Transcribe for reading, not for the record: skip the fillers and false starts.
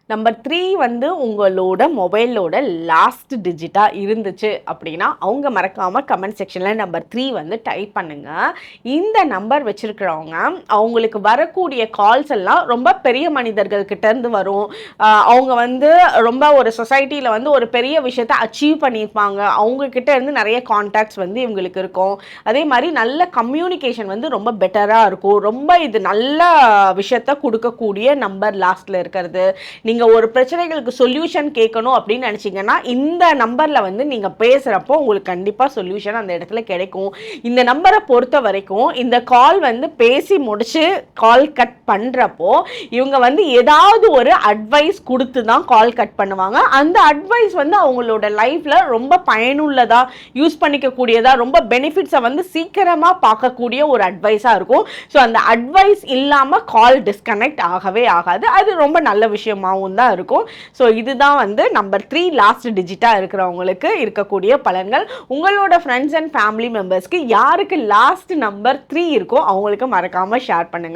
Number 3 வந்து உங்களோட மொபைலோட லாஸ்ட் டிஜிட்டாக இருந்துச்சு அப்படின்னா அவங்க மறக்காமல் கமெண்ட் செக்ஷனில் நம்பர் 3 வந்து டைப் பண்ணுங்க. இந்த நம்பர் வச்சுருக்கிறவங்க அவங்களுக்கு வரக்கூடிய கால்ஸ் எல்லாம் ரொம்ப பெரிய மனிதர்கள் கிட்டேருந்து வரும். அவங்க வந்து ரொம்ப ஒரு சொசைட்டியில் வந்து ஒரு பெரிய விஷயத்தை அச்சீவ் பண்ணியிருப்பாங்க. அவங்கக்கிட்ட இருந்து நிறைய கான்டாக்ட்ஸ் வந்து இவங்களுக்கு இருக்கும். அதே மாதிரி நல்ல கம்யூனிகேஷன் வந்து ரொம்ப பெட்டராக இருக்கும். ரொம்ப இது நல்ல விஷயத்த கொடுக்கக்கூடிய நம்பர் லாஸ்ட்டில் இருக்கிறது. நீங்கள் ஒரு பிரச்சனைகளுக்கு சொல்யூஷன் கேட்கணும் அப்படின்னு நினச்சிங்கன்னா இந்த நம்பரில் வந்து நீங்கள் பேசுகிறப்போ உங்களுக்கு கண்டிப்பாக சொல்யூஷன் அந்த இடத்துல கிடைக்கும். இந்த நம்பரை பொறுத்த வரைக்கும் இந்த கால் வந்து பேசி முடிச்சு கால் கட் பண்ணுறப்போ இவங்க வந்து ஏதாவது ஒரு அட்வைஸ் கொடுத்து தான் கால் கட் பண்ணுவாங்க. அந்த அட்வைஸ் வந்து அவங்களோட லைஃப்பில் ரொம்ப பயனுள்ளதாக யூஸ் பண்ணிக்கக்கூடியதாக ரொம்ப பெனிஃபிட்ஸை வந்து சீக்கிரமாக பார்க்கக்கூடிய ஒரு அட்வைஸாக இருக்கும். ஸோ அந்த அட்வைஸ் இல்லாமல் கால் டிஸ்கனெக்ட் ஆகவே ஆகாது. அது ரொம்ப நல்ல விஷயமாகவும் தான் இருக்கும். ஸோ இதுதான் வந்து நம்பர் 3 லாஸ்ட் டிஜிட்டாக இருக்கிறவங்களுக்கு இருக்கக்கூடிய பலன்கள். உங்களோட ஃப்ரெண்ட்ஸ் அண்ட் ஃபேமிலி மெம்பர்ஸ்க்கு யாருக்கு லாஸ்ட் நம்பர் 3 இருக்கோ அவங்களுக்கு மறக்காமல் ஷேர் பண்ணுங்கள்.